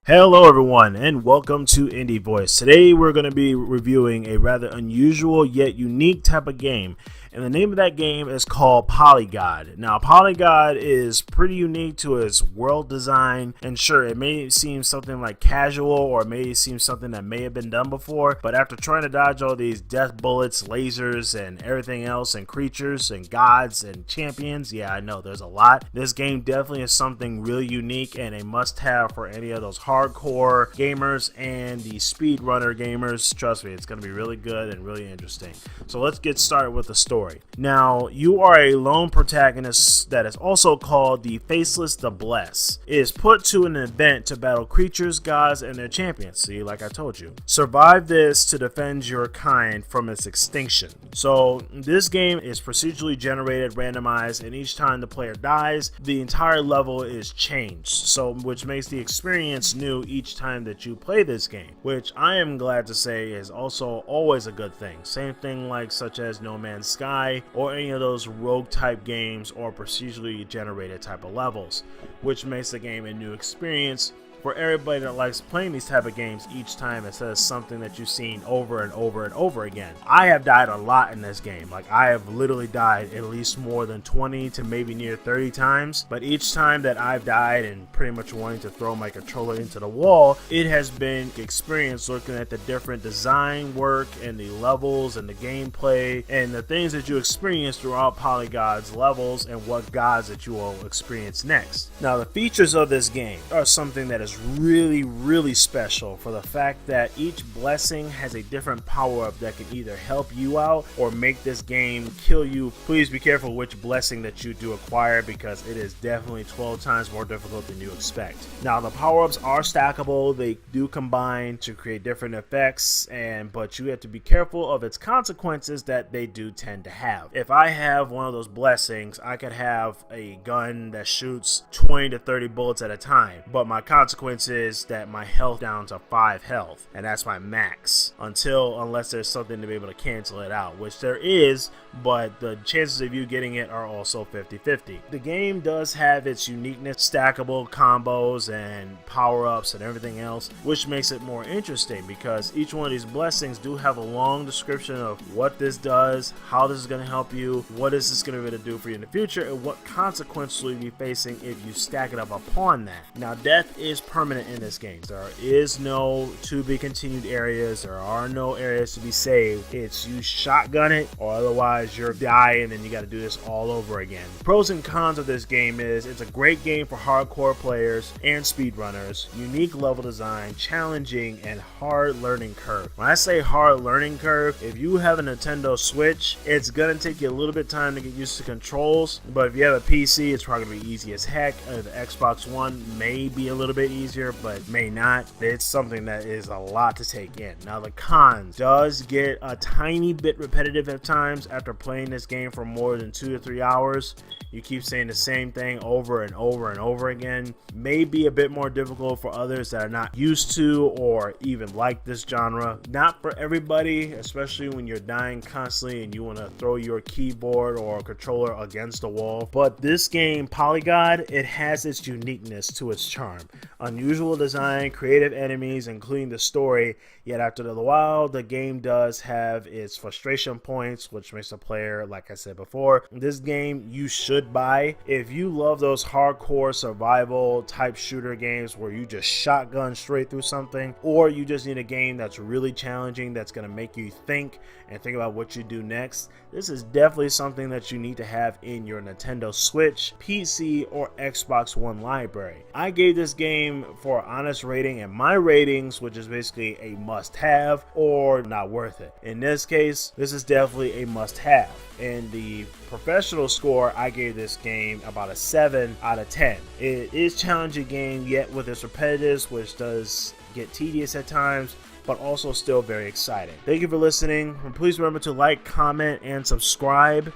Hello everyone and welcome to IndieVoice. Today we're going to be reviewing a rather unusual yet unique type of game, and the name of that game is called Polygod. Now Polygod is pretty unique to its world design, and sure, it may seem something like casual or it may seem something that may have been done before, but after trying to dodge all these death bullets, lasers, and everything else, and creatures and gods and champions, yeah, I know there's a lot. This game definitely is something really unique and a must-have for any of those hardcore gamers and the speedrunner gamers. Trust me, it's going to be really good and really interesting. So let's get started with the story. Now, you are a lone protagonist that is also called the Faceless the Blessed. It is put to an event to battle creatures, gods, and their champions. See, like I told you. Survive this to defend your kind from its extinction. So this game is procedurally generated, randomized, and each time the player dies, the entire level is changed. So which makes the experience new each time that you play this game, which I am glad to say is also always a good thing. Same thing like such as No Man's Sky or any of those rogue type games or procedurally generated type of levels, which makes the game a new experience for everybody that likes playing these type of games each time instead of something that you've seen over and over and over again. I have died a lot in this game. Like, I have literally died at least more than 20 to maybe near 30 times, but each time that I've died and pretty much wanting to throw my controller into the wall, it has been experience looking at the different design work and the levels and the gameplay and the things that you experience throughout Polygod's levels and what gods that you will experience next. Now, the features of this game are something that is really special for the fact that each blessing has a different power-up that can either help you out or make this game kill you. Please be careful which blessing that you do acquire, because it is definitely 12 times more difficult than you expect. Now, the power-ups are stackable. They do combine to create different effects, but you have to be careful of its consequences that they do tend to have. If I have one of those blessings, I could have a gun that shoots 20 to 30 bullets at a time, but my consequence is that my health down to 5 health, and that's my max unless there's something to be able to cancel it out, which there is, but the chances of you getting it are also 50-50. The game does have its uniqueness, stackable combos and power-ups and everything else, which makes it more interesting because each one of these blessings do have a long description of what this does, how this is going to help you, what is this going to be able to do for you in the future, and what consequences will you be facing if you stack it up upon that. Now, death is permanent in this game. There is no to be continued areas. There are no areas to be saved. It's you shotgun it, or otherwise you're die and then you got to do this all over again. Pros and cons of this game is it's a great game for hardcore players and speedrunners. Unique level design, challenging, and hard learning curve. When I say hard learning curve, if you have a Nintendo Switch, it's gonna take you a little bit of time to get used to controls, but if you have a PC, it's probably gonna be easy as heck. The Xbox One may be a little bit easier, but may not. It's something that is a lot to take in. Now, the cons does get a tiny bit repetitive at times after playing this game for more than 2 to 3 hours. You keep saying the same thing over and over and over again. May be a bit more difficult for others that are not used to or even like this genre. Not for everybody, especially when you're dying constantly and you want to throw your keyboard or controller against the wall. But this game, Polygod, it has its uniqueness to its charm. Unusual design, creative enemies, including the story, yet after a while, the game does have its frustration points, which makes the player, like I said before, this game you should buy. If you love those hardcore survival type shooter games where you just shotgun straight through something, or you just need a game that's really challenging, that's going to make you think and think about what you do next, this is definitely something that you need to have in your Nintendo Switch, PC, or Xbox One library. I gave this game for an honest rating, and my ratings, which is basically a must-have or not worth it. In this case, this is definitely a must-have. And the professional score, I gave this game about a 7 out of 10. It is a challenging game, yet with its repetitiveness, which does get tedious at times, but also still very exciting. Thank you for listening. Please remember to like, comment, and subscribe.